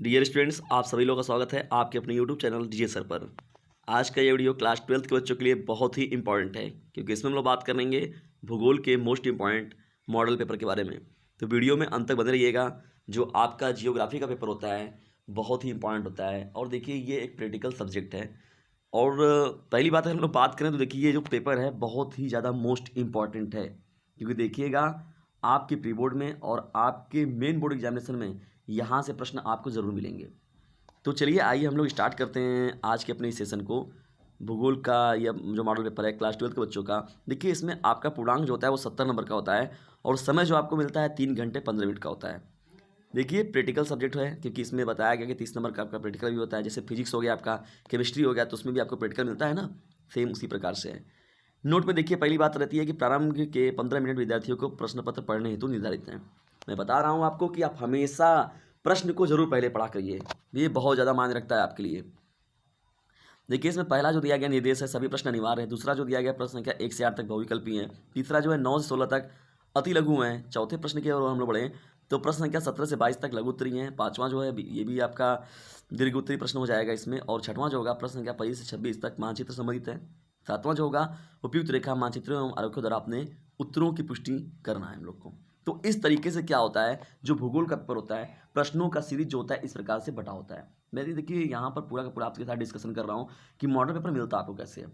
Dear students, आप सभी लोगों का स्वागत है आपके अपने यूट्यूब चैनल डीजे सर पर। आज का ये वीडियो क्लास 12th के बच्चों के लिए बहुत ही इंपॉर्टेंट है, क्योंकि इसमें हम लोग बात करेंगे भूगोल के मोस्ट इंपॉर्टेंट मॉडल पेपर के बारे में। तो वीडियो में अंत तक बने रहिएगा। जो आपका जियोग्राफी का पेपर होता है बहुत ही इंपॉर्टेंट होता है, और देखिए ये एक प्रैक्टिकल सब्जेक्ट है। और पहली बात है, हम लोग बात करें तो देखिए ये जो पेपर है बहुत ही ज़्यादा मोस्ट इम्पॉर्टेंट है, क्योंकि देखिएगा आपके प्री बोर्ड में और आपके मेन बोर्ड एग्जामिनेशन में यहाँ से प्रश्न आपको ज़रूर मिलेंगे। तो चलिए आइए हम लोग स्टार्ट करते हैं आज के अपने इस सेशन को। भूगोल का या जो मॉडल पेपर है क्लास 12 के बच्चों का, देखिए इसमें आपका पूर्णांक जो होता है वो 70 नंबर का होता है, और समय जो आपको मिलता है 3 घंटे 15 मिनट का होता है। देखिए प्रैक्टिकल सब्जेक्ट है, क्योंकि इसमें बताया गया कि 30 नंबर का आपका प्रैक्टिकल भी होता है। जैसे फिजिक्स हो गया, आपका केमिस्ट्री हो गया, तो उसमें भी आपको प्रैक्टिकल मिलता है ना, सेम उसी प्रकार से है। नोट में देखिए पहली बात रहती है कि प्रारंभ के 15 मिनट विद्यार्थियों को प्रश्न पत्र पढ़ने हेतु निर्धारित हैं। मैं बता रहा हूँ आपको कि आप हमेशा प्रश्न को जरूर पहले पढ़ा करिए, ये बहुत ज़्यादा मायने रखता है आपके लिए। देखिए इसमें पहला जो दिया गया निर्देश है सभी प्रश्न अनिवार्य है। दूसरा जो दिया गया प्रश्न संख्या 1 से 8 तक बहुविकल्पी है। तीसरा जो है 9 से 16 तक अति लघु हैं। चौथे प्रश्न की ओर हम लोग बढ़े तो प्रश्न संख्या 17 से 22 तक लघु उत्तरीय हैं। पाँचवां जो है ये भी आपका दीर्घ उत्तरीय प्रश्न हो जाएगा इसमें। और छठवां जो होगा प्रश्न संख्या 25 से 26 तक मानचित्र संबंधित है। सातवां जो होगा उपयुक्त रेखा मानचित्रों एवं आरेखों द्वारा अपने उत्तरों की पुष्टि करना है हम लोग को। तो इस तरीके से क्या होता है, जो भूगोल का पेपर होता है प्रश्नों का सीरीज जो होता है इस प्रकार से बटा होता है। मैं देखिए यहाँ पर पूरा का पूरा आपके साथ डिस्कशन कर रहा हूँ कि मॉडल पेपर मिलता आपको कैसे है।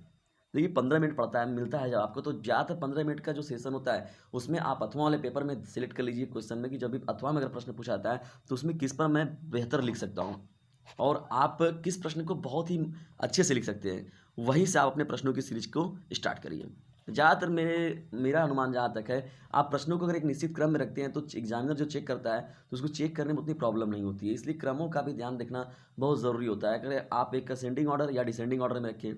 देखिए 15 मिनट पड़ता है, मिलता है जब आपको, तो ज़्यादातर 15 मिनट का जो सेशन होता है उसमें आप अथवा वाले पेपर में सिलेक्ट कर लीजिए क्वेश्चन में कि जब भी अथवा में अगर प्रश्न पूछा जाता है तो उसमें किस पर मैं बेहतर लिख सकता हूँ और आप किस प्रश्न को बहुत ही अच्छे से लिख सकते हैं, वहीं से आप अपने प्रश्नों की सीरीज को स्टार्ट करिए। ज़्यादातर मेरा अनुमान जहाँ तक है, आप प्रश्नों को अगर एक निश्चित क्रम में रखते हैं तो एग्जामिनर जो चेक करता है तो उसको चेक करने में उतनी प्रॉब्लम नहीं होती है। इसलिए क्रमों का भी ध्यान रखना बहुत ज़रूरी होता है। अगर आप एक असेंडिंग ऑर्डर या डिसेंडिंग ऑर्डर में रखें,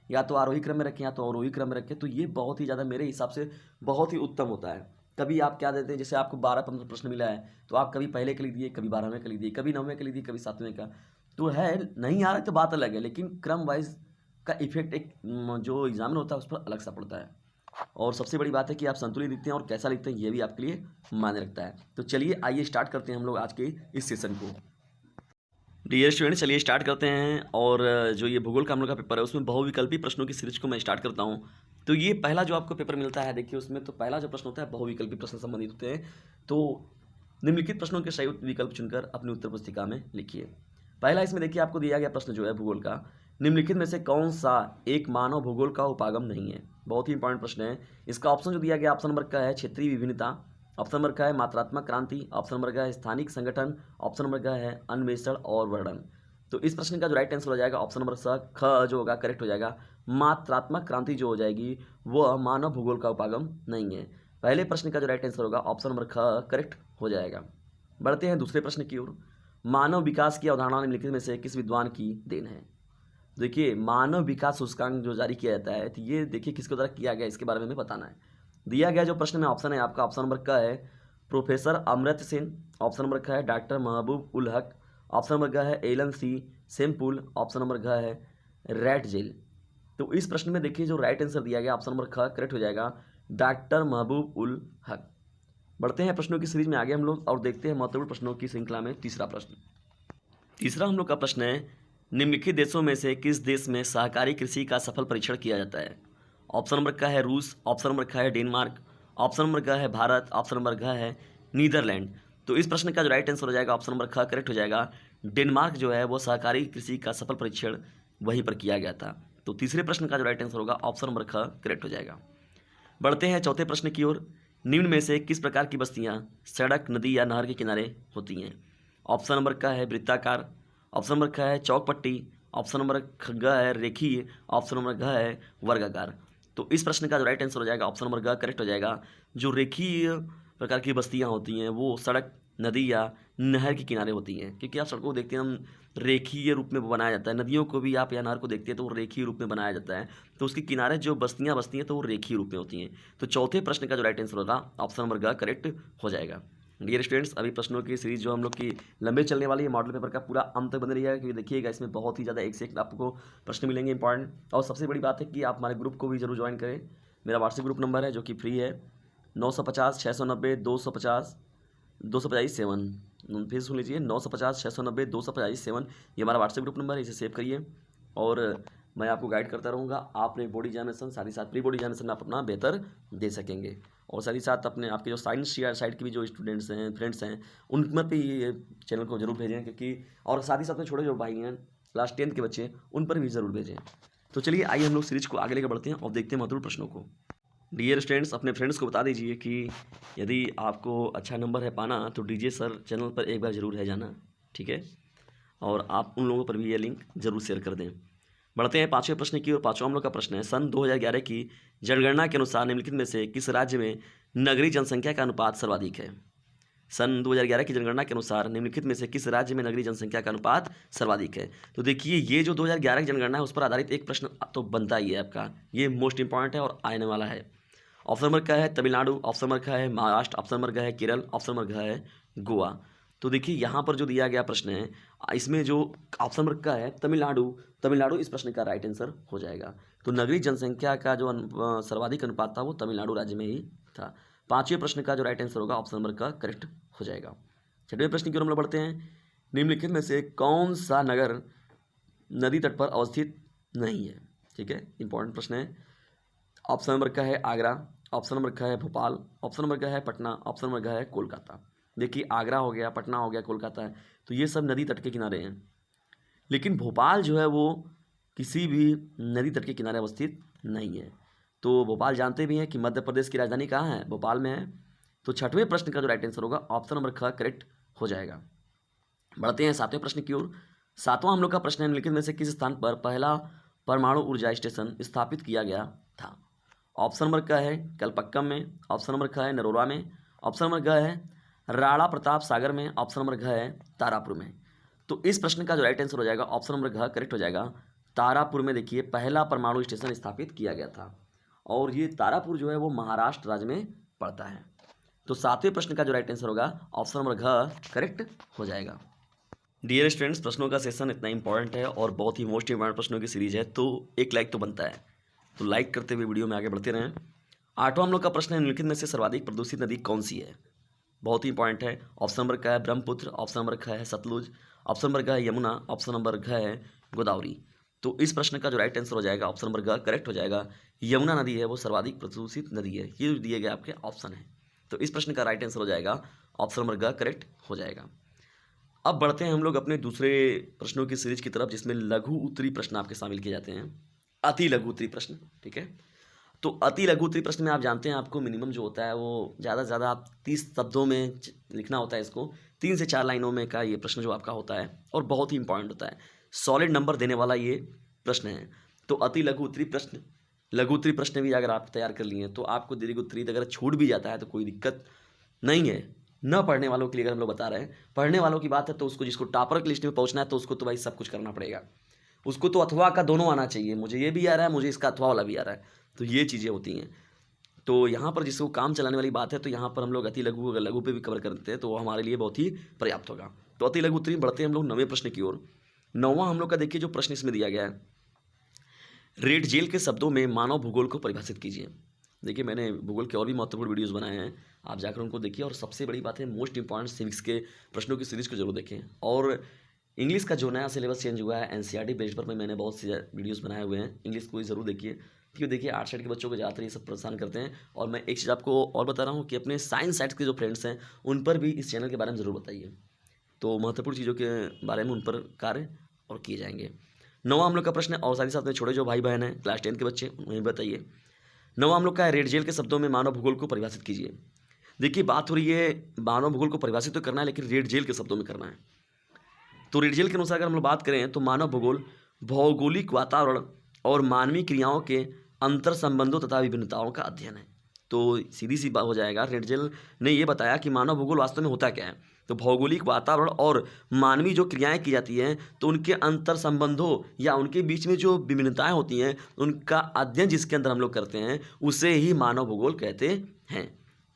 या तो आरोही क्रम में रखें या तो अवरोही क्रम में रखें, तो ये बहुत ही ज़्यादा मेरे हिसाब से बहुत ही उत्तम होता है। कभी आप क्या देते हैं, जैसे आपको 12-15 प्रश्न मिला है तो आप कभी पहले के लिख दिए, कभी 12वें का लिख दिए, कभी 9वें का लिख दिए, कभी 7वें का। तो है नहीं आ रहा है तो बात अलग है, लेकिन क्रम वाइज का इफेक्ट एक जो एग्जामिनर होता है उस पर अलग सा पड़ता है। और सबसे बड़ी बात है कि आप संतुलित लिखते हैं और कैसा लिखते हैं ये भी आपके लिए मायने रखता है। तो चलिए आइए स्टार्ट करते हैं हम लोग आज के इस सेशन को। डियर स्टूडेंट चलिए स्टार्ट करते हैं। और जो ये भूगोल का हम लोग का पेपर है उसमें बहुविकल्पी प्रश्नों की सीरीज को मैं स्टार्ट करता हूँ। तो ये पहला जो आपको पेपर मिलता है, देखिए उसमें तो पहला जो प्रश्न होता है बहुविकल्पी प्रश्न संबंधित होते हैं। तो निम्नलिखित प्रश्नों के सही विकल्प चुनकर अपनी उत्तर पुस्तिका में लिखिए। पहला इसमें देखिए आपको दिया गया प्रश्न जो है भूगोल का, निम्नलिखित में से कौन सा एक मानव भूगोल का उपागम नहीं है। बहुत ही इंपॉर्टेंट प्रश्न है। इसका ऑप्शन जो दिया गया ऑप्शन नंबर का है क्षेत्रीय विभिन्नता, ऑप्शन नंबर का है मात्रात्मक क्रांति, ऑप्शन नंबर का है स्थानिक संगठन, ऑप्शन नंबर का है अन्वेषण और वर्णन। तो इस प्रश्न का जो राइट आंसर हो जाएगा ऑप्शन नंबर ख जो होगा करेक्ट हो जाएगा। मात्रात्मक क्रांति जो हो जाएगी वह मानव भूगोल का उपागम नहीं है। पहले प्रश्न का जो राइट आंसर होगा ऑप्शन नंबर ख करेक्ट हो जाएगा। बढ़ते हैं दूसरे प्रश्न की ओर। मानव विकास की अवधारणा निम्नलिखित में से किस विद्वान की देन है। देखिए मानव विकास सूचकांक जो जारी किया जाता है तो ये देखिए किसके द्वारा किया गया, इसके बारे में हमें बताना है। दिया गया जो प्रश्न में ऑप्शन है आपका ऑप्शन नंबर का है professor Amartya Sen, option number का है डॉक्टर महबूब उल हक, ऑप्शन नंबर का है एलन सी सेमपुल, ऑप्शन नंबर का है रैट जेल। तो इस प्रश्न में देखिए जो राइट आंसर दिया गया ऑप्शन नंबर ख करेक्ट हो जाएगा, डॉक्टर महबूब उल हक। बढ़ते हैं प्रश्नों की सीरीज में आगे हम लोग और देखते हैं महत्वपूर्ण प्रश्नों की श्रृंखला में तीसरा प्रश्न। तीसरा हम लोग का प्रश्न है निम्नलिखित देशों में से किस देश में सहकारी कृषि का सफल परीक्षण किया जाता है। ऑप्शन नंबर का है रूस, ऑप्शन नंबर का है डेनमार्क, ऑप्शन नंबर का है भारत, ऑप्शन नंबर का है नीदरलैंड। तो इस प्रश्न का जो राइट आंसर हो जाएगा ऑप्शन नंबर ख करेक्ट हो जाएगा। डेनमार्क जो है वो सहकारी कृषि का सफल परीक्षण वहीं पर किया गया था। तो तीसरे प्रश्न का जो राइट आंसर होगा ऑप्शन नंबर ख करेक्ट हो जाएगा। बढ़ते हैं चौथे प्रश्न की ओर। निम्न में से किस प्रकार की बस्तियां सड़क, नदी या नहर के किनारे होती हैं। ऑप्शन नंबर का है वृत्ताकार, ऑप्शन नंबर का है चौकपट्टी, ऑप्शन नंबर ग है रेखीय, ऑप्शन नंबर घ है वर्गाकार। तो इस प्रश्न का जो राइट आंसर हो जाएगा ऑप्शन नंबर ग करेक्ट हो जाएगा। जो रेखीय प्रकार की बस्तियां होती हैं वो सड़क, नदी या नहर के किनारे होती हैं, क्योंकि आप सड़कों को देखते हैं हम रेखीय रूप में बनाया जाता है, नदियों को भी आप या नहर को देखते हैं तो वो रेखीय रूप में बनाया जाता है, तो उसके किनारे जो बस्तियां बसती हैं तो वो रेखीय रूप में होती हैं। तो चौथे प्रश्न का जो राइट आंसर होगा ऑप्शन नंबर ग करेक्ट हो जाएगा। डियर स्टूडेंट्स अभी प्रश्नों की सीरीज जो हम लोग की लंबे चलने वाली है मॉडल पेपर का पूरा अंत तक बने रहिएगा, क्योंकि देखिएगा इसमें बहुत ही ज़्यादा एक से एक आपको प्रश्न मिलेंगे इंपॉर्टेंट। और सबसे बड़ी बात है कि आप हमारे ग्रुप को भी जरूर ज्वाइन करें। मेरा व्हाट्सएप ग्रुप नंबर है जो कि फ्री है 950 690 250 250 7। फिर सुन लीजिए 950 690 285 7, ये हमारा व्हाट्सएप ग्रुप नंबर है, इसे सेव करिए और मैं आपको गाइड करता रहूँगा। आपने बोर्ड एग्जामिनेशन साथ ही साथ प्री बोर्ड एग्जामिनेशन में आप अपना बेहतर दे सकेंगे। और साथ ही साथ अपने आपके जो साइंस साइड के भी जो स्टूडेंट्स हैं, फ्रेंड्स हैं, उन पर भी ये चैनल को जरूर भेजें, क्योंकि और साथ ही साथ में छोटे जो भाई हैं क्लास 10 के बच्चे, उन पर भी ज़रूर भेजें। तो चलिए आइए हम लोग सीरीज को आगे लेकर बढ़ते हैं और देखते हैं महत्वपूर्ण प्रश्नों को। डियर स्टूडेंट्स, अपने फ्रेंड्स को बता दीजिए कि यदि आपको अच्छा नंबर है पाना तो डीजे सर चैनल पर एक बार ज़रूर है जाना, ठीक है। और आप उन लोगों पर भी ये लिंक ज़रूर शेयर कर दें। बढ़ते हैं पाँचवें प्रश्न की और पाँचवां हम लोग का प्रश्न है, सन 2011 की जनगणना के अनुसार निम्नलिखित में से किस राज्य में नगरीय जनसंख्या का अनुपात सर्वाधिक है। सन 2011 की जनगणना के अनुसार निम्नलिखित में से किस राज्य में नगरीय जनसंख्या का अनुपात सर्वाधिक है। तो देखिए ये जो 2011 की जनगणना है उस पर आधारित एक प्रश्न तो बनता ही है आपका, ये मोस्ट इंपॉर्टेंट है और आने वाला है। ऑप्शन नंबर का है तमिलनाडु, ऑप्शन नंबर का है महाराष्ट्र, ऑप्शन नंबर का है केरल, ऑप्शन नंबर का है गोवा। तो देखिए यहाँ पर जो दिया गया प्रश्न है, इसमें जो ऑप्शन नंबर का है तमिलनाडु इस प्रश्न का राइट आंसर हो जाएगा। तो नगरीय जनसंख्या का जो सर्वाधिक अनुपात था वो तमिलनाडु राज्य में ही था। पाँचवें प्रश्न का जो राइट आंसर होगा ऑप्शन नंबर का करेक्ट हो जाएगा। छठवें प्रश्न की ओर हम लोग बढ़ते हैं, निम्नलिखित में से कौन सा नगर नदी तट पर अवस्थित नहीं है। ठीक है, इंपॉर्टेंट प्रश्न है। ऑप्शन नंबर का है आगरा, ऑप्शन नंबर का है भोपाल, ऑप्शन नंबर का है पटना, ऑप्शन नंबर का है कोलकाता। देखिए आगरा हो गया, पटना हो गया, कोलकाता है, तो ये सब नदी तट के किनारे हैं। लेकिन भोपाल जो है वो किसी भी नदी तट के किनारे अवस्थित नहीं है। तो भोपाल जानते भी हैं कि मध्य प्रदेश की राजधानी कहाँ है, भोपाल में है। तो छठवें प्रश्न का जो राइट आंसर होगा ऑप्शन नंबर ख करेक्ट हो जाएगा। बढ़ते हैं सातवें प्रश्न की ओर। सातवां हम लोग का प्रश्न है, निम्नलिखित में से किस स्थान पर पहला परमाणु ऊर्जा स्टेशन स्थापित किया गया था। ऑप्शन नंबर का है कलपक्कम में, ऑप्शन नंबर का है नरोरा में, ऑप्शन नंबर का है राणा प्रताप सागर में, ऑप्शन नंबर घ है तारापुर में। तो इस प्रश्न का जो राइट आंसर हो जाएगा ऑप्शन नंबर घ करेक्ट हो जाएगा। तारापुर में देखिए पहला परमाणु स्टेशन स्थापित किया गया था और ये तारापुर जो है वो महाराष्ट्र राज्य में पड़ता है। तो सातवें प्रश्न का जो राइट आंसर होगा ऑप्शन नंबर घ करेक्ट हो जाएगा। डियर स्टूडेंट्स, प्रश्नों का सेशन इतना इंपॉर्टेंट है और बहुत ही मोस्ट इंपॉर्टेंट प्रश्नों की सीरीज है, तो एक लाइक तो बनता है, तो लाइक करते हुए वीडियो में आगे बढ़ते रहें। आठवां हम लोग का प्रश्न है, निम्नलिखित में से सर्वाधिक प्रदूषित नदी कौन सी है। बहुत ही इंपॉर्टेंट है। ऑप्शन नंबर का है ब्रह्मपुत्र, ऑप्शन नंबर का है सतलुज, ऑप्शन नंबर का है यमुना, ऑप्शन नंबर का है गोदावरी। तो इस प्रश्न का जो राइट आंसर हो जाएगा ऑप्शन नंबर का करेक्ट हो जाएगा। यमुना नदी है वो सर्वाधिक प्रदूषित नदी है, ये जो दिए गए आपके ऑप्शन है। तो इस प्रश्न का राइट आंसर हो जाएगा ऑप्शन नंबर का करेक्ट हो जाएगा। अब बढ़ते हैं हम लोग अपने दूसरे प्रश्नों की सीरीज की तरफ, जिसमें लघु उत्तरी प्रश्न आपके शामिल किए जाते हैं, अति लघु उत्तरी प्रश्न। ठीक है, तो अति लघु उत्तरी प्रश्न में आप जानते हैं आपको मिनिमम जो होता है वो ज़्यादा से ज़्यादा आप 30 शब्दों में लिखना होता है। इसको 3 से 4 लाइनों में का ये प्रश्न जो आपका होता है और बहुत ही इंपॉर्टेंट होता है, सॉलिड नंबर देने वाला ये प्रश्न है। तो अति लघु उत्तरी प्रश्न, लघु उत्तरी प्रश्न भी अगर आप तैयार कर लिए तो आपको दीर्घ उत्तरी अगर छूट भी जाता है तो कोई दिक्कत नहीं है। न पढ़ने वालों के लिए अगर हम लोग बता रहे हैं, पढ़ने वालों की बात है तो उसको जिसको टॉपर की लिस्ट में पहुंचना है तो उसको तो भाई सब कुछ करना पड़ेगा, उसको तो अथवा का दोनों आना चाहिए, मुझे ये भी आ रहा है, मुझे इसका अथवा वाला भी आ रहा है, तो ये चीज़ें होती हैं। तो यहाँ पर जिसको काम चलाने वाली बात है तो यहाँ पर हम लोग अति लघु अगर लघु पे भी कवर करते हैं तो वो हमारे लिए बहुत ही पर्याप्त होगा। तो अति लघु उत्तरी बढ़ते हैं हम लोग 9वें प्रश्न की ओर। 9वां हम लोग का देखिए जो प्रश्न इसमें दिया गया है, रेड जेल के शब्दों में मानव भूगोल को परिभाषित कीजिए। देखिए मैंने भूगोल के और भी महत्वपूर्ण वीडियोस बनाए हैं, आप जाकर उनको देखिए। और सबसे बड़ी बात है मोस्ट इंपॉर्टेंट सिविक्स के प्रश्नों की सीरीज़ को जरूर देखें। और इंग्लिश का जो नया सिलेबस चेंज हुआ है एनसीईआरटी बेस्ड पर मैंने बहुत से वीडियोस बनाए हुए हैं, इंग्लिश को भी ज़रूर देखिए। क्योंकि देखिए आर्ट साइड के बच्चों को ज़्यादातर ये सब परेशान करते हैं। और मैं एक चीज़ आपको और बता रहा हूँ कि अपने साइंस साइड के जो फ्रेंड्स हैं उन पर भी इस चैनल के बारे में ज़रूर बताइए, तो महत्वपूर्ण चीज़ों के बारे में उन पर कार्य और किए जाएंगे। 9वां हम लोग का प्रश्न है, और साथ ही साथ में छोटे जो भाई बहन हैं क्लास 10 के बच्चे उन्हें बताइए। 9वां हम लोग का है, रेड जेल के शब्दों में मानव भूगोल को परिभाषित कीजिए। देखिए बात हो रही है मानव भूगोल को परिभाषित तो करना है लेकिन रेड जेल के शब्दों में करना है। तो रेड जेल के अनुसार अगर हम लोग बात करें तो मानव भूगोल भौगोलिक वातावरण और मानवीय क्रियाओं के अंतर संबंधों तथा विभिन्नताओं का अध्ययन है। तो सीधी सी बात हो जाएगा, रेड जेल ने ये बताया कि मानव भूगोल वास्तव में होता क्या है। तो भौगोलिक वातावरण और मानवीय जो क्रियाएं की जाती हैं तो उनके अंतर संबंधों या उनके बीच में जो विभिन्नताएं होती हैं उनका अध्ययन जिसके अंदर हम लोग करते हैं उसे ही मानव भूगोल कहते हैं।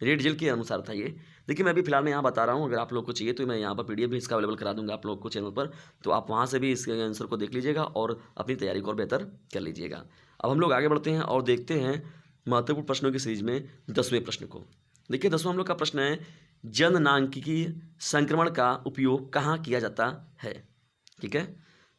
रेड जेल के अनुसार था ये। देखिए मैं अभी फिलहाल मैं यहाँ बता रहा हूँ, अगर आप लोग को चाहिए तो मैं यहाँ पर पीडीएफ भी इसका अवेलेबल करा दूंगा आप लोग को चैनल पर, तो आप वहाँ से भी इस आंसर को देख लीजिएगा और अपनी तैयारी को और बेहतर कर लीजिएगा। अब हम लोग आगे बढ़ते हैं और देखते हैं महत्वपूर्ण प्रश्नों की सीरीज में 10वें प्रश्न को। देखिए 10वां हम लोग का प्रश्न है, जननांकिकीय संक्रमण का उपयोग कहाँ किया जाता है। ठीक है,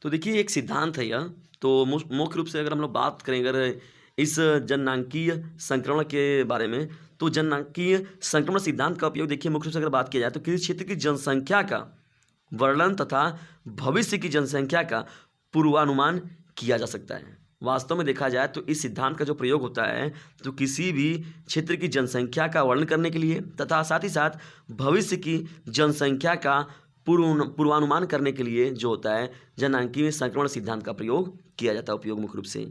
तो देखिए एक सिद्धांत है यह। तो मुख्य रूप से अगर हम लोग बात करें अगर इस जननांकीय संक्रमण के बारे में, तो जननांकीय संक्रमण सिद्धांत का उपयोग देखिए मुख्य रूप से अगर बात किया जाए तो किसी क्षेत्र की जनसंख्या का वर्णन तथा भविष्य की जनसंख्या का पूर्वानुमान किया जा सकता है। वास्तव में देखा जाए तो इस सिद्धांत का जो प्रयोग होता है तो किसी भी क्षेत्र की जनसंख्या का वर्णन करने के लिए तथा साथ ही साथ भविष्य की जनसंख्या का पूर्वानुमान करने के लिए जो होता है जननांकीय संक्रमण सिद्धांत का प्रयोग किया जाता है उपयोग मुख्य रूप से।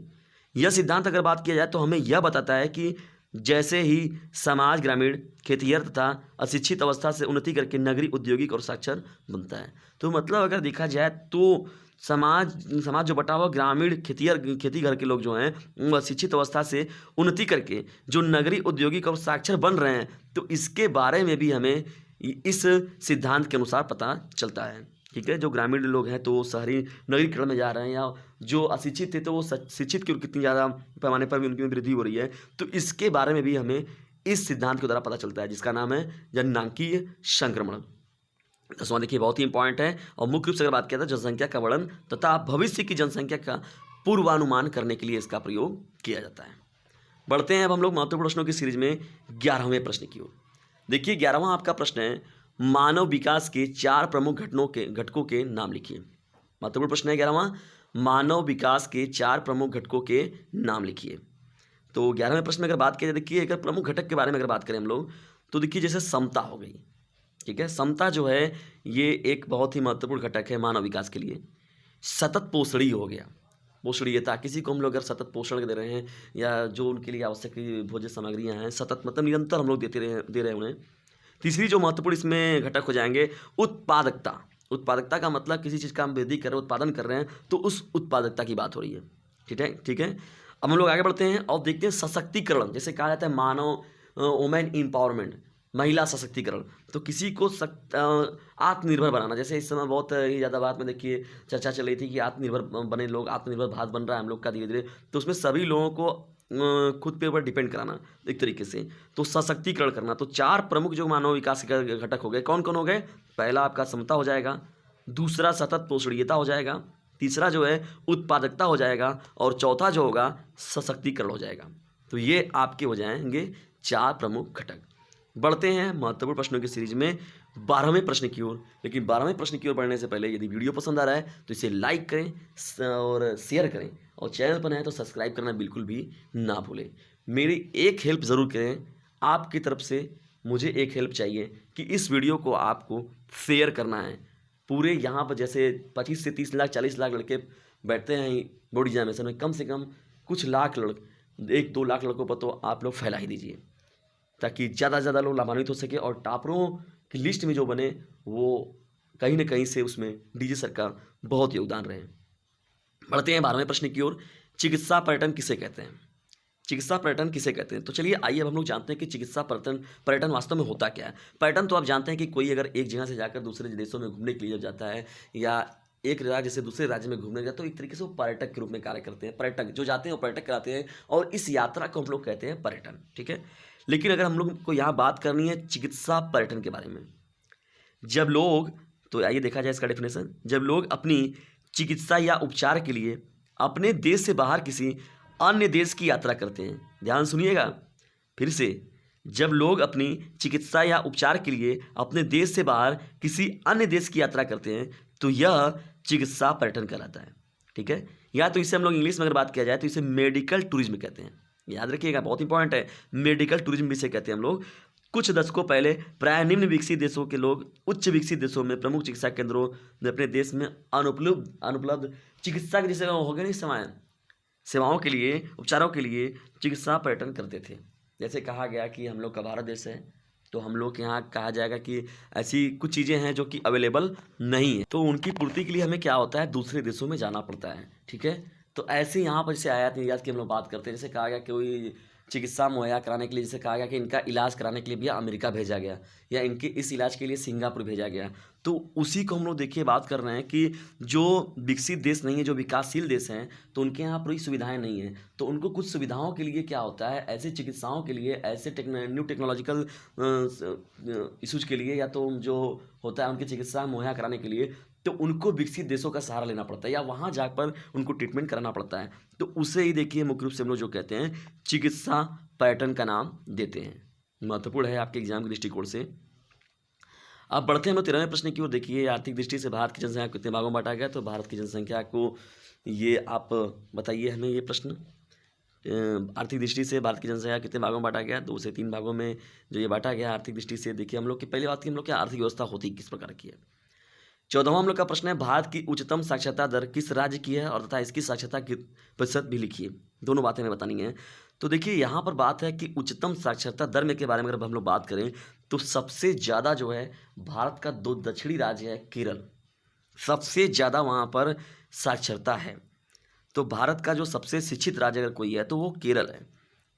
यह सिद्धांत अगर बात किया जाए तो हमें यह बताता है कि जैसे ही समाज ग्रामीण खेतिहर तथा अशिक्षित अवस्था से उन्नति करके नगरीय औद्योगिक और साक्षर बनता है। तो मतलब अगर देखा जाए तो समाज जो बटा हुआ ग्रामीण खेती घर के लोग जो हैं वो अशिक्षित अवस्था से उन्नति करके जो नगरीय औद्योगिक और साक्षर बन रहे हैं, तो इसके बारे में भी हमें इस सिद्धांत के अनुसार पता चलता है। ठीक है, जो ग्रामीण लोग हैं तो वो शहरी नगरीकरण में जा रहे हैं, या जो अशिक्षित थे तो वो शिक्षित की ओर कितनी ज़्यादा पैमाने पर भी उनकी वृद्धि हो रही है। तो इसके बारे में भी हमें इस सिद्धांत के द्वारा पता चलता है, जिसका नाम है जननांकीय संक्रमण। दसवां देखिए बहुत ही इंपॉर्टेंट है, और मुख्य रूप से अगर बात किया जाए जनसंख्या का वर्णन तथा भविष्य की जनसंख्या का पूर्वानुमान करने के लिए इसका प्रयोग किया जाता है। बढ़ते हैं अब हम लोग महत्वपूर्ण प्रश्नों की सीरीज में 11वें प्रश्न की ओर। देखिए 11वां आपका प्रश्न है, मानव विकास के 4 प्रमुख घटकों के नाम लिखिए। महत्वपूर्ण प्रश्न है 11वां, मानव विकास के 4 प्रमुख घटकों के नाम लिखिए। तो 11वें प्रश्न में अगर बात की जाए, देखिए अगर प्रमुख घटक के बारे में अगर बात करें हम लोग, तो देखिए जैसे समता हो गई। ठीक है, समता जो है ये एक बहुत ही महत्वपूर्ण घटक है मानव विकास के लिए। सतत पोषणीय हो गया, पोषणीयता, किसी को हम लोग अगर सतत पोषण दे रहे हैं या जो उनके लिए आवश्यक भोज्य सामग्रियां हैं सतत मतलब निरंतर हम लोग दे रहे हैं उन्हें। तीसरी जो महत्वपूर्ण इसमें घटक हो जाएंगे उत्पादकता। उत्पादकता का मतलब किसी चीज़ का हम वृद्धि कर रहे हैं, उत्पादन कर रहे हैं, तो उस उत्पादकता की बात हो रही है। ठीक है, अब हम लोग आगे बढ़ते हैं और देखते हैं सशक्तिकरण, जैसे कहा जाता है मानव वुमेन एम्पावरमेंट, महिला सशक्तिकरण। तो किसी को आत्मनिर्भर बनाना, जैसे इस समय बहुत ही ज़्यादा बात में देखिए चर्चा चल रही थी कि आत्मनिर्भर बने लोग, आत्मनिर्भर भारत बन रहा है हम लोग का धीरे धीरे। तो उसमें सभी लोगों को खुद के ऊपर डिपेंड कराना एक तरीके से, तो सशक्तिकरण करना। तो 4 प्रमुख जो मानव विकास के घटक हो गए, कौन कौन हो गए? पहला आपका समता हो जाएगा, दूसरा सतत पोषणीयता हो जाएगा, तीसरा जो है उत्पादकता हो जाएगा, और चौथा जो होगा सशक्तिकरण हो जाएगा। तो ये आपके हो जाएंगे 4 प्रमुख घटक। बढ़ते हैं महत्वपूर्ण प्रश्नों की सीरीज में 12वें प्रश्न की ओर। लेकिन 12वें प्रश्न की ओर बढ़ने से पहले यदि वीडियो पसंद आ रहा है तो इसे लाइक करें और शेयर करें, और चैनल पर नए तो सब्सक्राइब करना बिल्कुल भी ना भूलें। मेरी एक हेल्प ज़रूर करें, आपकी तरफ से मुझे एक हेल्प चाहिए कि इस वीडियो को आपको शेयर करना है। पूरे यहाँ पर जैसे 25 से 30 लाख 40 लाख लड़के बैठते हैं बोर्ड एग्जामिनेशन में, कम से कम कुछ लाख 1-2 लाख लड़कों पर तो आप लोग फैला ही दीजिए, ताकि ज़्यादा से ज़्यादा लोग लाभान्वित हो सके और टॉपरों की लिस्ट में जो बने वो कहीं ना कहीं से उसमें डीजे सर का बहुत योगदान रहे। बढ़ते हैं 12वें प्रश्न की ओर। चिकित्सा पर्यटन किसे कहते हैं? चिकित्सा पर्यटन किसे कहते हैं? तो चलिए आइए अब हम लोग जानते हैं कि चिकित्सा पर्यटन वास्तव में होता क्या है। पर्यटन तो आप जानते हैं कि कोई अगर एक जगह से जाकर दूसरे देशों में घूमने के लिए जाता है, या एक राज्य से दूसरे राज्य में घूमने जाता है, तो एक तरीके से वो पर्यटक के रूप में कार्य करते हैं। पर्यटक जो जाते हैं वो पर्यटक कराते हैं, और इस यात्रा को हम लोग कहते हैं पर्यटन। ठीक है, लेकिन अगर हम लोग को यहाँ बात करनी है चिकित्सा पर्यटन के बारे में, जब लोग, तो आइए देखा जाए इसका डेफिनेशन। जब लोग अपनी चिकित्सा या उपचार के लिए अपने देश से बाहर किसी अन्य देश की यात्रा करते हैं, ध्यान सुनिएगा फिर से, जब लोग अपनी चिकित्सा या उपचार के लिए अपने देश से बाहर किसी अन्य देश की यात्रा करते हैं, तो यह चिकित्सा पर्यटन कहलाता है। ठीक है, या तो इसे हम लोग इंग्लिश में अगर बात किया जाए तो इसे मेडिकल टूरिज्म कहते हैं। याद रखिएगा, बहुत इंपॉर्टेंट है, मेडिकल टूरिज्म भी इसे कहते हैं हम लोग। कुछ दशकों पहले प्राय निम्न विकसित देशों के लोग उच्च विकसित देशों में प्रमुख चिकित्सा केंद्रों में अपने देश में अनुपलब्ध चिकित्सा के जैसे हो गए नहीं सेवाओं के लिए, उपचारों के लिए चिकित्सा पर्यटन करते थे। जैसे कहा गया कि हम लोग का भारत देश है, तो हम लोग के यहाँ कहा जाएगा कि ऐसी कुछ चीज़ें हैं जो कि अवेलेबल नहीं है, तो उनकी पूर्ति के लिए हमें क्या होता है, दूसरे देशों में जाना पड़ता है। ठीक है, तो ऐसे यहाँ पर जैसे आयात निर्यात की हम लोग बात करते हैं, जैसे कहा गया कि कोई चिकित्सा मुहैया कराने के लिए, जैसे कहा गया कि इनका इलाज कराने के लिए भी अमेरिका भेजा गया या इनके इस इलाज के लिए सिंगापुर भेजा गया। तो उसी को हम लोग देखिए बात कर रहे हैं कि जो विकसित देश नहीं है, जो विकासशील देश हैं, तो उनके यहाँ पूरी सुविधाएं नहीं हैं। तो उनको कुछ सुविधाओं के लिए क्या होता है, ऐसे चिकित्साओं के लिए, ऐसे न्यू टेक्नोलॉजिकल इशूज़ के लिए, या तो जो होता है उनकी चिकित्सा मुहैया कराने के लिए, तो उनको विकसित देशों का सहारा लेना पड़ता है या वहाँ जाकर उनको ट्रीटमेंट कराना पड़ता है। तो उसे ही देखिए मुख्य रूप से हम लोग जो कहते हैं चिकित्सा पर्यटन का नाम देते हैं। महत्वपूर्ण है आपके एग्जाम के दृष्टिकोण से। अब बढ़ते हैं हम 13वें प्रश्न की ओर। देखिए, आर्थिक दृष्टि से भारत की जनसंख्या कितने भागों में बांटा गया? तो भारत की जनसंख्या को ये आप बताइए हमें ये प्रश्न। आर्थिक दृष्टि से भारत की जनसंख्या कितने भागों में बांटा गया? 2 से 3 भागों में जो ये बांटा गया आर्थिक दृष्टि से। देखिए हम लोग की पहली बात की हम लोग की आर्थिक व्यवस्था होती किस प्रकार की है। 14वां हम लोग का प्रश्न है, भारत की उच्चतम साक्षरता दर किस राज्य की है और तथा इसकी साक्षरता की प्रतिशत भी लिखिए। दोनों बातें हमें बतानी है। तो देखिए यहाँ पर बात है कि उच्चतम साक्षरता दर में के बारे में अगर हम लोग बात करें तो सबसे ज़्यादा जो है भारत का 2 दक्षिणी राज्य है केरल, सबसे ज़्यादा वहाँ पर साक्षरता है। तो भारत का जो सबसे शिक्षित राज्य अगर कोई है तो वो केरल है।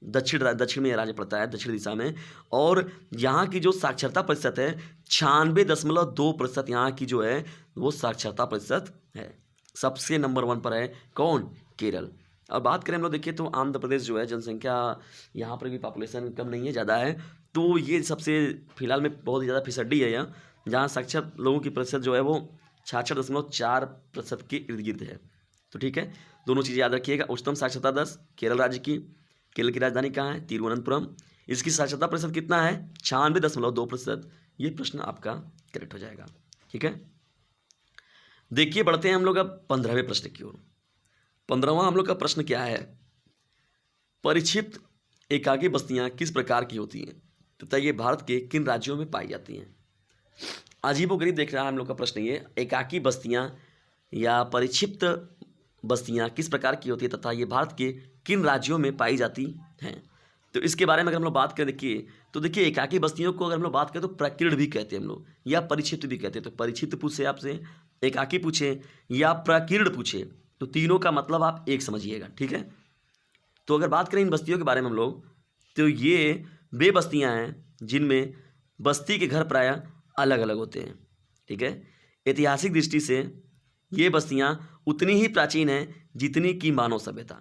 दक्षिण में यह राज्य पड़ता है, दक्षिण दिशा में। और यहाँ की जो साक्षरता प्रतिशत है 96.2% यहाँ की जो है वो साक्षरता प्रतिशत है। सबसे नंबर 1 पर है कौन? केरल। और बात करें हम लोग देखिए तो आंध्र प्रदेश जो है जनसंख्या यहाँ पर भी पॉपुलेशन कम नहीं है, ज़्यादा है। तो ये सबसे फिलहाल में बहुत ही ज़्यादा फिसड्डी है यहाँ, जहाँ साक्षर लोगों की प्रतिशत जो है वो 66.4% के इर्द गिर्द है। तो ठीक है, दोनों चीज़ें याद रखिएगा। उच्चतम साक्षरता दर केरल राज्य की, केरल की राजधानी कहाँ है? तिरुवनंतपुरम। इसकी साक्षरता प्रतिशत कितना है? 96.2%। ये प्रश्न आपका करेक्ट हो जाएगा। ठीक है, देखिए बढ़ते हैं हम लोग अब 15वें प्रश्न की ओर। 15वां हम लोग का प्रश्न क्या है, परिक्षिप्त एकाकी बस्तियां किस प्रकार की होती हैं तथा ये भारत के किन राज्यों में पाई जाती हैं? अजीबोगरीब देख रहा है हम लोग का प्रश्न ये, एकाकी बस्तियां या परिक्षिप्त बस्तियां किस प्रकार की होती है तथा ये भारत के किन राज्यों में पाई जाती हैं? तो इसके बारे में अगर हम लोग बात करें देखिए तो देखिए एकाकी बस्तियों को अगर हम लोग बात करें तो प्रकीर्ण भी कहते हैं हम लोग, या परिक्षिप्त भी कहते हैं। तो परिक्षिप्त पूछे आपसे, एकाकी पूछे या प्रकीर्ण पूछे, तो तीनों का मतलब आप एक समझिएगा। ठीक है, तो अगर बात करें इन बस्तियों के बारे में हम लोग, तो ये वे बस्तियां हैं जिनमें बस्ती के घर प्रायः अलग अलग होते हैं। ठीक है, ऐतिहासिक दृष्टि से ये बस्तियां उतनी ही प्राचीन हैं जितनी की मानव सभ्यता।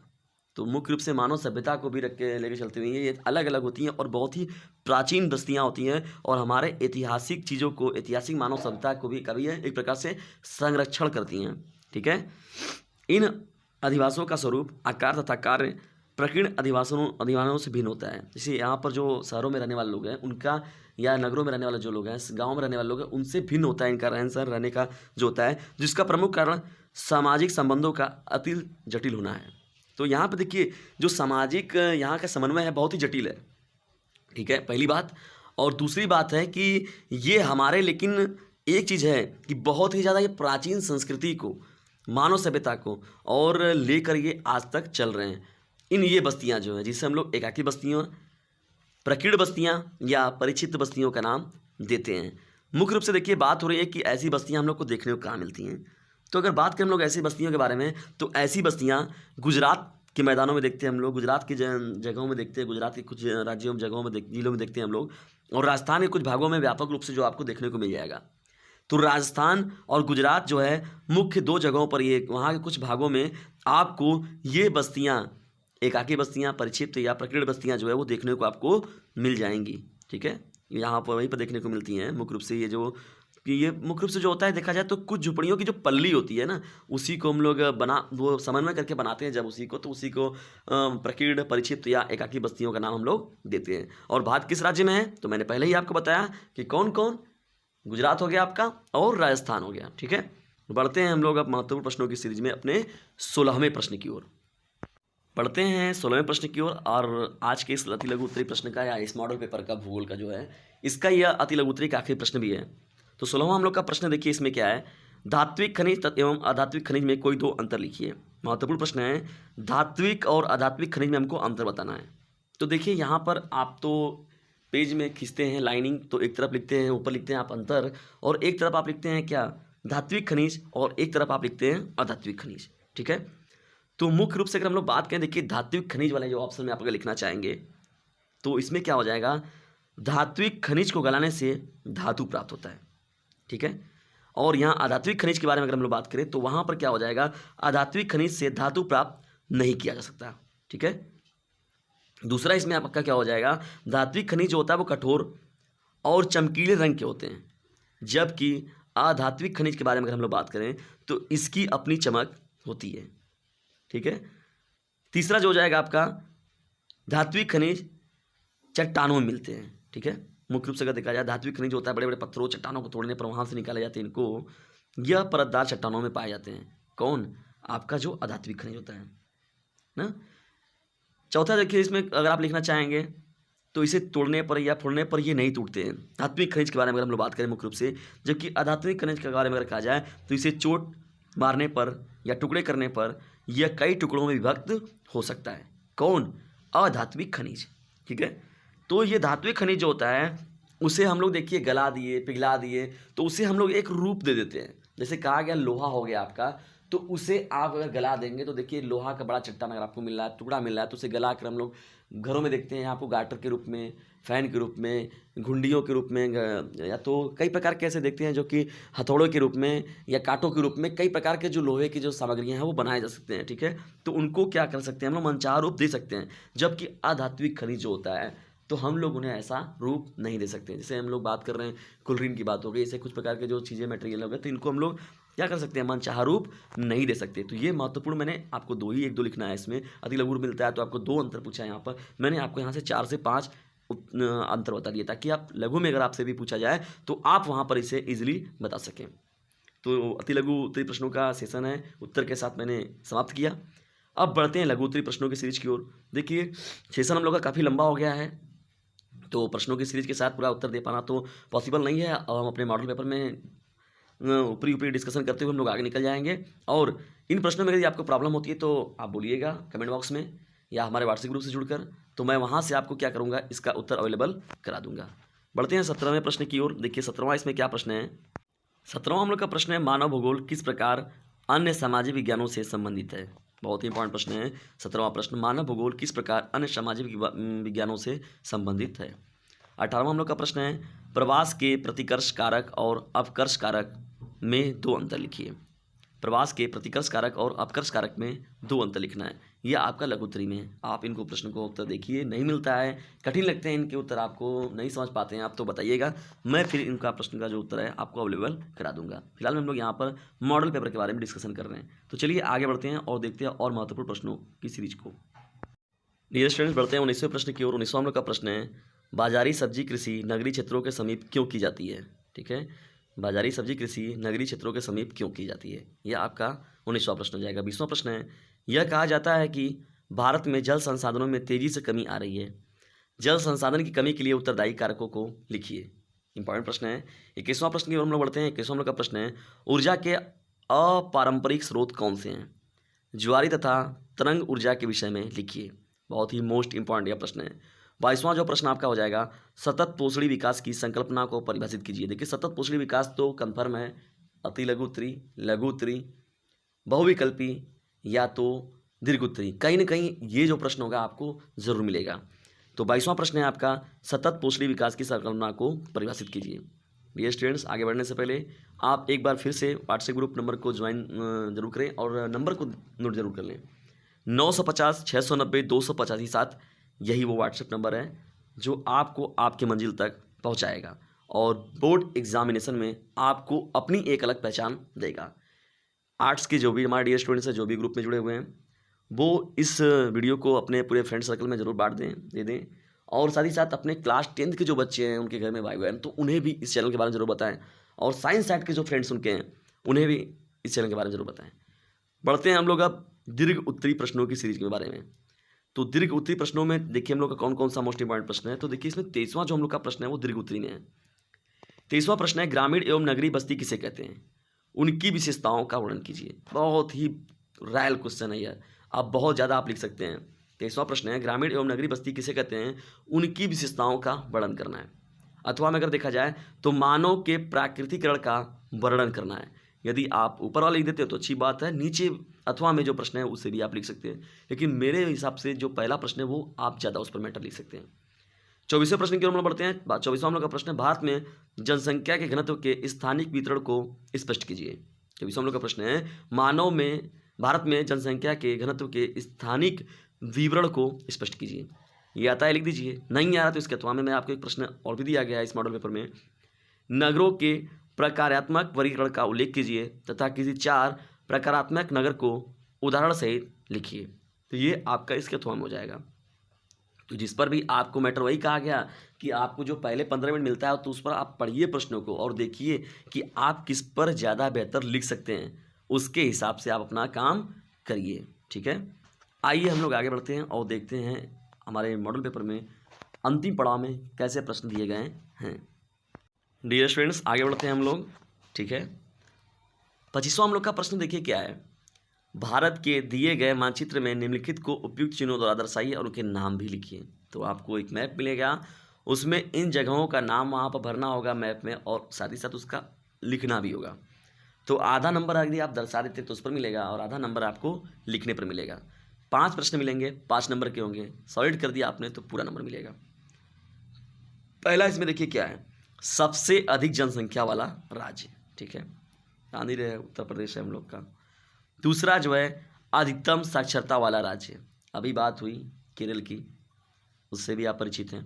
तो मुख्य रूप से मानव सभ्यता को भी रख के लेके चलते हुए ये अलग अलग होती हैं और बहुत ही प्राचीन बस्तियां होती हैं और हमारे ऐतिहासिक चीज़ों को, ऐतिहासिक मानव सभ्यता को भी कभी एक प्रकार से संरक्षण करती हैं। ठीक है, इन अधिवासों का स्वरूप, आकार तथा कार्य प्रकीर्ण अधिवासों से भिन्न होता है। जैसे यहाँ पर जो शहरों में रहने वाले लोग हैं उनका, या नगरों में रहने वाले जो लोग हैं, गाँव में रहने वाले लोग हैं, उनसे भिन्न होता है इनका रहन सहन, रहने का जो होता है, जिसका प्रमुख कारण सामाजिक संबंधों का अति जटिल होना है। तो यहाँ पर देखिए जो सामाजिक यहाँ का समन्वय है बहुत ही जटिल है। ठीक है, पहली बात। और दूसरी बात है कि ये हमारे, लेकिन एक चीज़ है कि बहुत ही ज़्यादा ये प्राचीन संस्कृति को, मानव सभ्यता को और लेकर ये आज तक चल रहे हैं। इन ये बस्तियां जो हैं जिसे हम लोग एकाकी बस्तियों, प्रकीर्ण बस्तियां या परिचित बस्तियों का नाम देते हैं। मुख्य रूप से देखिए बात हो रही है कि ऐसी बस्तियां हम लोग को देखने को कहाँ मिलती हैं। तो अगर बात करें हम लोग ऐसी बस्तियों के बारे में, तो ऐसी बस्तियां गुजरात के मैदानों में देखते हैं हम लोग, गुजरात की जगहों में देखते हैं, गुजरात के कुछ राज्यों में, जगहों में, जिलों में देखते हैं हम लोग, और राजस्थान के कुछ भागों में व्यापक रूप से जो आपको देखने को मिल जाएगा। तो राजस्थान और गुजरात जो है मुख्य 2 जगहों पर, ये वहाँ के कुछ भागों में आपको ये बस्तियाँ, एकाकी बस्तियाँ, परिक्षिप्त या प्रकीर्ण बस्तियाँ जो है वो देखने को आपको मिल जाएंगी। ठीक है, यहाँ पर वहीं पर देखने को मिलती हैं। मुख्य रूप से ये जो होता है, देखा जाए तो कुछ झुपड़ियों की जो पल्ली होती है ना, उसी को हम लोग वो समन्वय करके बनाते हैं जब उसी को, तो उसी को प्रकीर्ण, परिक्षिप्त या एकाकी बस्तियों का नाम हम लोग देते हैं। और भारत किस राज्य में है? तो मैंने पहले ही आपको बताया कि कौन कौन, गुजरात हो गया आपका और राजस्थान हो गया। ठीक है, बढ़ते हैं हम लोग अब महत्वपूर्ण प्रश्नों की सीरीज में अपने 16वें प्रश्न की ओर। पढ़ते हैं 16वें प्रश्न की ओर। और आज के इस अति लघु उत्तरी प्रश्न का, या इस मॉडल पेपर का भूगोल का जो है, इसका यह अति लघु उत्तरी का आखिरी प्रश्न भी है। तो 16वां हम लोग का प्रश्न देखिए, इसमें क्या है, धात्विक खनिज एवं अधात्विक खनिज में कोई 2 अंतर लिखिए। महत्वपूर्ण प्रश्न है, धात्विक और अधात्विक खनिज में हमको अंतर बताना है। तो देखिए यहाँ पर आप तो पेज में खींचते हैं लाइनिंग, तो एक तरफ लिखते हैं, ऊपर लिखते हैं आप अंतर, और एक तरफ आप लिखते हैं क्या, धात्विक खनिज, और एक तरफ आप लिखते हैं अधात्विक खनिज। ठीक है, तो मुख्य रूप से अगर हम लोग बात करें, देखिए धात्विक खनिज वाले जो ऑप्शन में आप अगर लिखना चाहेंगे तो इसमें क्या हो जाएगा, धात्विक खनिज को गलाने से धातु प्राप्त होता है, ठीक है। और यहाँ अधात्विक खनिज के बारे में अगर हम लोग बात करें तो वहाँ पर क्या हो जाएगा, अधात्विक खनिज से धातु प्राप्त नहीं किया जा सकता, ठीक है। दूसरा इसमें आपका क्या हो जाएगा, धात्विक खनिज जो होता है वो कठोर और चमकीले रंग के होते हैं, जबकि अधात्विक खनिज के बारे में अगर हम लोग बात करें तो इसकी अपनी चमक होती है, ठीक है। तीसरा जो हो जाएगा आपका, धात्विक खनिज चट्टानों में मिलते हैं, ठीक है। मुख्य रूप से अगर देखा जाए, धात्विक खनिज होता है बड़े बड़े पत्थरों चट्टानों को तोड़ने पर वहाँ से निकाले जाते हैं इनको, यह परतदार चट्टानों में पाए जाते हैं। कौन, आपका जो अधात्विक खनिज होता है ना। चौथा देखिए, इसमें अगर आप लिखना चाहेंगे तो इसे तोड़ने पर या फोड़ने पर ये नहीं टूटते हैं। धात्विक खनिज के बारे में अगर हम लोग बात करें मुख्य रूप से, जबकि अधात्विक खनिज के बारे में अगर कहा जाए तो इसे चोट मारने पर या टुकड़े करने पर यह कई टुकड़ों में विभक्त हो सकता है। कौन, अधात्विक खनिज, ठीक है। तो ये धात्विक खनिज जो होता है उसे हम लोग देखिए गला दिए, पिघला दिए, तो उसे हम लोग एक रूप दे देते हैं। जैसे कहा गया लोहा हो गया आपका, तो उसे आप अगर गला देंगे तो देखिए लोहा का बड़ा चट्टान अगर आपको मिल रहा है, टुकड़ा मिल रहा है, तो उसे गला कर हम लोग घरों में देखते हैं आपको गाटर के रूप में, फैन के रूप में, घुंडियों के रूप में, या तो कई प्रकार के ऐसे देखते हैं जो कि हथौड़ों के रूप में या कांटों के रूप में, कई प्रकार के जो लोहे की जो सामग्रियां हैं वो बनाए जा सकते हैं, ठीक है। तो उनको क्या कर सकते हैं हम लोग, मनचाहा रूप दे सकते हैं। जबकि अधात्विक खनिज जो होता है तो हम लोग उन्हें ऐसा रूप नहीं दे सकते। जैसे हम लोग बात कर रहे हैं क्लोरीन की बात हो गई, ऐसे कुछ प्रकार के जो चीज़ें मटेरियल हो गए, तो इनको हम लोग क्या कर सकते हैं, मनचाहा रूप नहीं दे सकते। तो ये महत्वपूर्ण, मैंने आपको एक दो लिखना है इसमें, अति लघु मिलता है तो आपको 2 अंतर पूछा है यहाँ पर, मैंने आपको यहाँ से 4 से 5 अंतर बता दिया, ताकि आप लघु में अगर आपसे भी पूछा जाए तो आप वहाँ पर इसे ईजिली बता सकें। तो अति लघु उत्तरी प्रश्नों का सेशन है, उत्तर के साथ मैंने समाप्त किया। अब बढ़ते हैं लघु उत्तरी प्रश्नों की सीरीज की ओर। देखिए सेशन हम लोग का काफ़ी लंबा हो गया है, तो प्रश्नों की सीरीज के साथ पूरा उत्तर दे पाना तो पॉसिबल नहीं है। और हम अपने मॉडल पेपर में ऊपरी डिस्कशन करते हुए हम लोग आगे निकल जाएंगे। और इन प्रश्नों में यदि आपको प्रॉब्लम होती है तो आप बोलिएगा कमेंट बॉक्स में या हमारे व्हाट्सएप ग्रुप से जुड़कर, तो मैं वहाँ से आपको क्या करूँगा, इसका उत्तर अवेलेबल करा दूंगा। बढ़ते हैं 17वें प्रश्न की ओर। देखिए 17वां इसमें क्या प्रश्न है, 17वां हम लोग का प्रश्न है, मानव भूगोल किस प्रकार अन्य सामाजिक विज्ञानों से संबंधित है। बहुत ही इंपॉर्टेंट प्रश्न है 17वां प्रश्न, मानव भूगोल किस प्रकार अन्य सामाजिक विज्ञानों से संबंधित है। 18वां हम लोग का प्रश्न है, प्रवास के प्रतिकर्ष कारक और अपकर्ष कारक में 2 अंतर लिखिए। प्रवास के प्रतिकर्ष कारक और अपकर्ष कारक में 2 अंतर लिखना है। यह आपका लघु उत्तरी में है। आप इनको प्रश्न को उत्तर देखिए, नहीं मिलता है, कठिन लगते हैं इनके उत्तर, आपको नहीं समझ पाते हैं आप तो बताइएगा, मैं फिर इनका प्रश्न का जो उत्तर है आपको अवेलेबल करा दूंगा। फिलहाल हम लोग यहाँ पर मॉडल पेपर के बारे में डिस्कशन कर रहे हैं, तो चलिए आगे बढ़ते हैं और देखते हैं और महत्वपूर्ण प्रश्नों की सीरीज को। डियर स्टूडेंट्स, बढ़ते हैं 19वें प्रश्न की ओर। 19वां हम लोग का प्रश्न है, बाजारी सब्जी कृषि नगरीय क्षेत्रों के समीप क्यों की जाती है। ठीक है, बाजारी सब्जी कृषि नगरीय क्षेत्रों के समीप क्यों की जाती है, यह आपका 19वां प्रश्न हो जाएगा। 20वां प्रश्न है, यह कहा जाता है कि भारत में जल संसाधनों में तेजी से कमी आ रही है, जल संसाधन की कमी के लिए उत्तरदायी कारकों को लिखिए। इंपॉर्टेंट प्रश्न है। 21वां प्रश्न की ओर हम लोग बढ़ते हैं। 21वां हम लोग का प्रश्न है, ऊर्जा के अपारंपरिक स्रोत कौन से हैं, ज्वारी तथा तरंग ऊर्जा के विषय में लिखिए। बहुत ही मोस्ट इंपॉर्टेंट यह प्रश्न है। 22वां जो प्रश्न आपका हो जाएगा, सतत पोषणी विकास की संकल्पना को परिभाषित कीजिए। देखिए सतत पोषणी विकास तो कंफर्म है, अति लघु उत्तरी, लघु उत्तरी, बहुविकल्पी या तो दीर्घ उत्तरी, कहीं ना कहीं ये जो प्रश्न होगा आपको जरूर मिलेगा। तो 22वां प्रश्न है आपका, सतत पोषणी विकास की संकल्पना को परिभाषित कीजिए। डियर स्टूडेंट्स, आगे बढ़ने से पहले आप एक बार फिर से व्हाट्सएप ग्रुप नंबर को ज्वाइन जरूर करें और नंबर को नोट जरूर कर लें, 950 690 285 7। यही वो व्हाट्सएप नंबर है जो आपको आपके मंजिल तक पहुंचाएगा और बोर्ड एग्जामिनेशन में आपको अपनी एक अलग पहचान देगा। आर्ट्स के जो भी हमारे डियर स्टूडेंट्स हैं, जो भी ग्रुप में जुड़े हुए हैं, वो इस वीडियो को अपने पूरे फ्रेंड सर्कल में ज़रूर बांट दे दें और साथ ही साथ अपने क्लास 10th के जो बच्चे हैं, उनके घर में भाई बहन, तो उन्हें भी इस चैनल के बारे में ज़रूर बताएं। और साइंस साइड के जो फ्रेंड्स उनके हैं, उन्हें भी इस चैनल के बारे में ज़रूर बताएं। बढ़ते हैं हम लोग अब दीर्घ उत्तरी प्रश्नों की सीरीज के बारे में। तो दीर्घ उत्तरी प्रश्नों में देखिए हम लोग का कौन कौन सा मोस्ट इंपॉर्टेंट प्रश्न है। तो देखिए इसमें 23वां जो हम लोग का प्रश्न है वो दीर्घ उत्तरी में है। 23वां प्रश्न है, ग्रामीण एवं नगरीय बस्ती किसे कहते हैं, उनकी विशेषताओं का वर्णन कीजिए। बहुत ही रॉयल क्वेश्चन है यह, आप बहुत ज़्यादा आप लिख सकते हैं। 23वां प्रश्न है, ग्रामीण एवं नगरीय बस्ती किसे कहते हैं, उनकी विशेषताओं का वर्णन करना है। अथवा में अगर देखा जाए तो मानव के प्राकृतिकरण का वर्णन करना है। यदि आप ऊपर वाला लिख देते हो तो अच्छी बात है, नीचे अथवा में जो प्रश्न है उससे भी आप लिख सकते हैं, लेकिन मेरे हिसाब से जो पहला प्रश्न है वो आप ज़्यादा उस पर मैटर लिख सकते हैं। 24वें प्रश्न की ओर हम लोग बढ़ते हैं। 24वां हम लोग का प्रश्न है, भारत में जनसंख्या के घनत्व के स्थानिक वितरण को स्पष्ट कीजिए। 24वां हम लोग का प्रश्न है, भारत में जनसंख्या के घनत्व के स्थानिक विवरण को स्पष्ट कीजिए। ये आता है लिख दीजिए, नहीं आ रहा तो इसके अथवा में मैं आपको एक प्रश्न और भी दिया गया है इस मॉडल पेपर में, नगरों के प्रकारात्मक वर्गीकरण का उल्लेख कीजिए तथा किसी 4 प्रकारात्मक नगर को उदाहरण सहित लिखिए। तो ये आपका इसके अथवा में हो जाएगा। तो जिस पर भी आपको मैटर वही कहा गया कि आपको जो पहले 15 मिनट मिलता है तो उस पर आप पढ़िए प्रश्नों को और देखिए कि आप किस पर ज़्यादा बेहतर लिख सकते हैं, उसके हिसाब से आप अपना काम करिए। ठीक है, आइए हम लोग आगे बढ़ते हैं और देखते हैं हमारे मॉडल पेपर में अंतिम पड़ाव में कैसे प्रश्न दिए गए हैं। डियर स्टूडेंट्स, आगे बढ़ते हैं हम लोग। ठीक है, 25वां हम लोग का प्रश्न देखिए क्या है, भारत के दिए गए मानचित्र में निम्नलिखित को उपयुक्त चिन्हों द्वारा दर्शाइए और उनके नाम भी लिखिए। तो आपको एक मैप मिलेगा, उसमें इन जगहों का नाम वहाँ पर भरना होगा मैप में और साथ ही साथ उसका लिखना भी होगा। तो आधा नंबर यदि आप दर्शा देते तो उस पर मिलेगा और आधा नंबर आपको लिखने पर मिलेगा। 5 प्रश्न मिलेंगे, 5 नंबर के होंगे, सॉलिड कर दिया आपने तो पूरा नंबर मिलेगा। पहला इसमें देखिए क्या है, सबसे अधिक जनसंख्या वाला राज्य। ठीक है, आंध्र है, उत्तर प्रदेश है हम लोग का। दूसरा जो है अधिकतम साक्षरता वाला राज्य, अभी बात हुई केरल की, उससे भी आप परिचित हैं।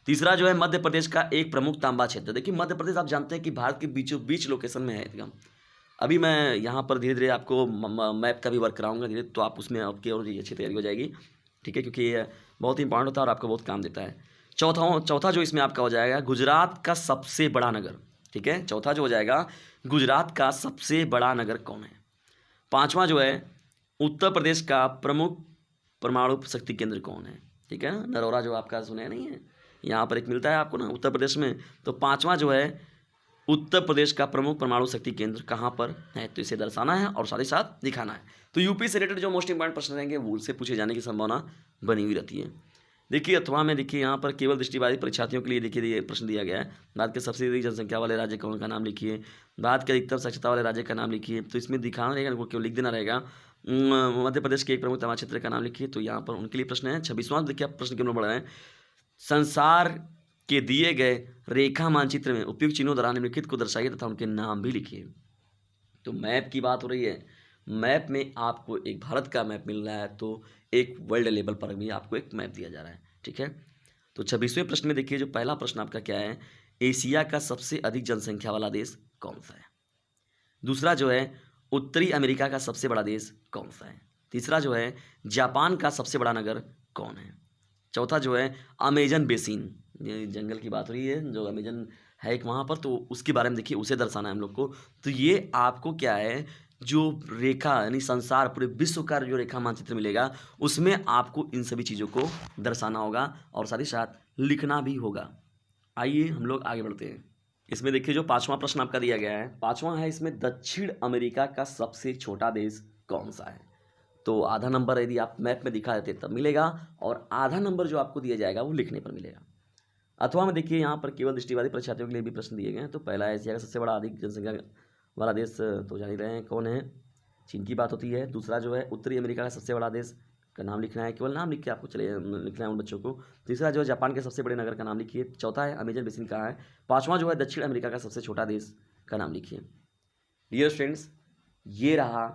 तीसरा जो है मध्य प्रदेश का एक प्रमुख तांबा क्षेत्र। देखिए मध्य प्रदेश आप जानते हैं कि भारत के बीचों बीच लोकेशन में है एकदम। अभी मैं यहाँ पर धीरे धीरे आपको मैप का भी वर्क कराऊंगा धीरे, तो आप उसमें आपकी और अच्छी तैयारी हो जाएगी। ठीक है, क्योंकि ये बहुत ही इंपॉर्टेंट होता है और आपको बहुत काम देता है। चौथा जो इसमें आपका हो जाएगा गुजरात का सबसे बड़ा नगर। ठीक है, चौथा जो हो जाएगा गुजरात का सबसे बड़ा नगर कौन है। 5वां जो है उत्तर प्रदेश का प्रमुख परमाणु शक्ति केंद्र कौन है। ठीक है, नरोरा जो आपका सुने नहीं है, यहाँ पर एक मिलता है आपको ना उत्तर प्रदेश में। तो 5वां जो है उत्तर प्रदेश का प्रमुख परमाणु शक्ति केंद्र कहाँ पर है, तो इसे दर्शाना है और साथ ही साथ दिखाना है। तो यूपी से रिलेटेड जो मोस्ट इंपॉर्टेंट प्रश्न रहेंगे वो उससे पूछे जाने की संभावना बनी हुई रहती है। देखिए अथवा में देखिए यहाँ पर केवल दृष्टिबाधित परीक्षार्थियों के लिए देखिए प्रश्न दिया गया है, भारत के सबसे अधिक जनसंख्या वाले राज्य कौन का नाम लिखिए, भारत के अधिकतम साक्षरता वाले राज्य का नाम लिखिए। तो इसमें दिखाना रहेगा, केवल लिख देना रहेगा मध्य प्रदेश के एक प्रमुख तांबा क्षेत्र का नाम लिखिए। तो यहाँ पर उनके लिए प्रश्न है। 26वां देखिए प्रश्न के बढ़ रहे हैं, संसार के दिए गए रेखा मानचित्र में उपयुक्त चिन्हों द्वारा निम्नलिखित को दर्शाइए तथा उनके नाम भी लिखिए। तो मैप की बात हो रही है, मैप में आपको एक भारत का मैप मिल रहा है तो एक वर्ल्ड लेवल पर भी आपको एक मैप दिया जा रहा है। ठीक है, तो 26वें प्रश्न में देखिए जो पहला प्रश्न आपका क्या है, एशिया का सबसे अधिक जनसंख्या वाला देश कौन सा है। दूसरा जो है उत्तरी अमेरिका का सबसे बड़ा देश कौन सा है। तीसरा जो है जापान का सबसे बड़ा नगर कौन है। चौथा जो है अमेजन बेसिन, ये जंगल की बात हो रही है जो अमेजन है एक वहाँ पर, तो उसके बारे में देखिए उसे दर्शाना है हम लोग को। तो ये आपको क्या है, जो रेखा यानी संसार पूरे विश्व का जो रेखा मानचित्र मिलेगा उसमें आपको इन सभी चीज़ों को दर्शाना होगा और साथ ही साथ लिखना भी होगा। आइए हम लोग आगे बढ़ते हैं। इसमें देखिए जो 5वां प्रश्न आपका दिया गया है, 5वां है इसमें दक्षिण अमेरिका का सबसे छोटा देश कौन सा है। तो आधा नंबर यदि आप मैप में दिखा देते तब मिलेगा और आधा नंबर जो आपको दिया जाएगा वो लिखने पर मिलेगा। अथवा में देखिए यहाँ पर केवल दृष्टिबाधित परीक्षार्थियों के लिए भी प्रश्न दिए गए हैं। तो पहला है एशिया का सबसे बड़ा अधिक जनसंख्या वाला देश, तो जान ही रहे हैं कौन है, चीन की बात होती है। दूसरा जो है उत्तरी अमेरिका का सबसे बड़ा देश का नाम लिखना है, केवल नाम लिख के आपको चले लिखना है उन बच्चों को। तीसरा जो है जापान के सबसे बड़े नगर का नाम लिखिए। चौथा है अमेजन बेसिन कहाँ है। 5वां जो है दक्षिण अमेरिका का सबसे छोटा देश का नाम लिखिए। डियर स्टूडेंट्स, ये रहा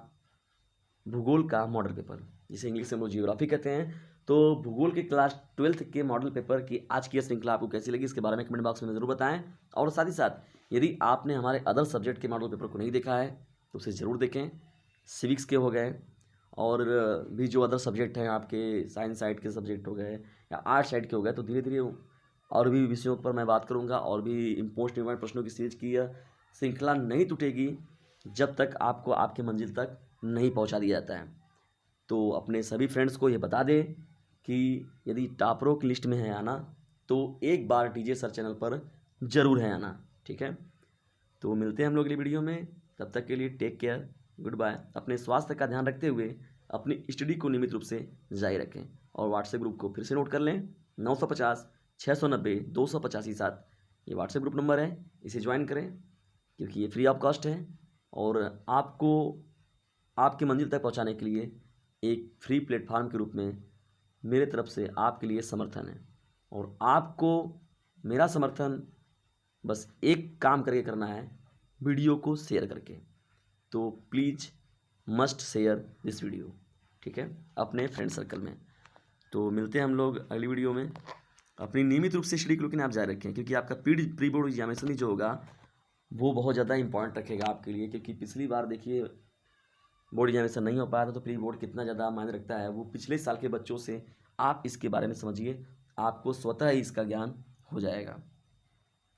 भूगोल का मॉडल पेपर, जिसे इंग्लिश में हम लोग जियोग्राफी कहते हैं। तो भूगोल के क्लास 12th के मॉडल पेपर की आज की श्रृंखला आपको कैसी लगी इसके बारे में कमेंट बॉक्स में ज़रूर बताएं। और साथ ही साथ यदि आपने हमारे अदर सब्जेक्ट के मॉडल पेपर को नहीं देखा है तो उसे ज़रूर देखें। सिविक्स के हो गए और भी जो अदर सब्जेक्ट हैं आपके, साइंस साइड के सब्जेक्ट हो गए या आर्ट साइड के हो गए, तो धीरे धीरे और भी विषयों पर मैं बात करूँगा और भी मोस्ट इम्पोर्टेंट प्रश्नों की सीरीज की यह श्रृंखला नहीं टूटेगी जब तक आपको आपके मंजिल तक नहीं पहुंचा दिया जाता है। तो अपने सभी फ्रेंड्स को ये बता दें कि यदि टॉपरों की लिस्ट में है आना तो एक बार डीजे सर चैनल पर ज़रूर है आना। ठीक है, तो मिलते हैं हम लोग अगली वीडियो में, तब तक के लिए टेक केयर, गुड बाय। अपने स्वास्थ्य का ध्यान रखते हुए अपनी स्टडी को नियमित रूप से जारी रखें और व्हाट्सएप ग्रुप को फिर से नोट कर लें, 950 690 285 ये व्हाट्सएप ग्रुप नंबर है, इसे ज्वाइन करें क्योंकि ये फ्री ऑफ कॉस्ट है और आपको आपकी मंजिल तक पहुंचाने के लिए एक फ्री प्लेटफार्म के रूप में मेरे तरफ से आपके लिए समर्थन है। और आपको मेरा समर्थन बस एक काम करके करना है, वीडियो को शेयर करके। तो please must share this video, ठीक है, अपने फ्रेंड सर्कल में। तो मिलते हैं हम लोग अगली वीडियो में। अपनी नियमित रूप से स्टडी को लेकिन आप जारी रखें, क्योंकि आपका प्री बोर्ड एग्जामिनेशन जो होगा वो बहुत ज़्यादा इंपॉर्टेंट रखेगा आपके लिए। क्योंकि पिछली बार देखिए बोर्ड एग्जामिनेशन नहीं हो पाया था, तो प्री बोर्ड कितना ज़्यादा मायने रखता है वो पिछले साल के बच्चों से आप इसके बारे में समझिए, आपको स्वतः ही इसका ज्ञान हो जाएगा।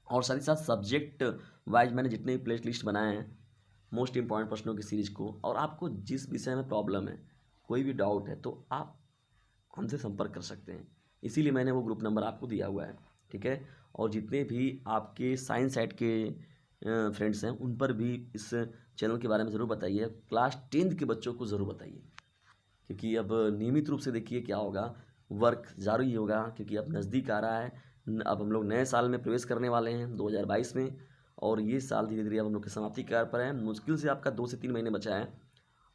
और साथ ही साथ सब्जेक्ट वाइज मैंने जितने भी प्ले लिस्ट बनाए हैं मोस्ट इंपॉर्टेंट प्रश्नों की सीरीज़ को, और आपको जिस विषय में प्रॉब्लम है, कोई भी डाउट है, तो आप हमसे संपर्क कर सकते हैं। इसीलिए मैंने वो ग्रुप नंबर आपको दिया हुआ है, ठीक है। और जितने भी आपके साइंस साइड के फ्रेंड्स हैं उन पर भी इस चैनल के बारे में ज़रूर बताइए। क्लास 10th के बच्चों को ज़रूर बताइए, क्योंकि अब नियमित रूप से देखिए क्या होगा, वर्क जारी होगा, क्योंकि अब नज़दीक आ रहा है। अब हम लोग नए साल में प्रवेश करने वाले हैं 2022 में, और ये साल धीरे धीरे अब हम लोग की समाप्ति के कगार पर है। मुश्किल से आपका 2 से 3 महीने बचा है,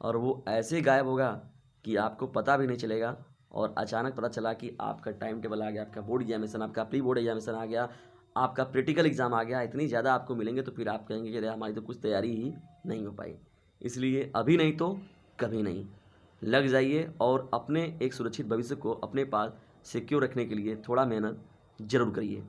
और वो ऐसे गायब होगा कि आपको पता भी नहीं चलेगा। और अचानक पता चला कि आपका टाइम टेबल आ गया, आपका बोर्ड एग्जामिनेशन, आपका प्री बोर्ड एग्जामिनेशन आ गया, आपका प्रैक्टिकल एग्ज़ाम आ गया, इतनी ज़्यादा आपको मिलेंगे, तो फिर आप कहेंगे कि अरे हमारी तो कुछ तैयारी ही नहीं हो पाई। इसलिए अभी नहीं तो कभी नहीं, लग जाइए और अपने एक सुरक्षित भविष्य को अपने पास सिक्योर रखने के लिए थोड़ा मेहनत ज़रूर करिए।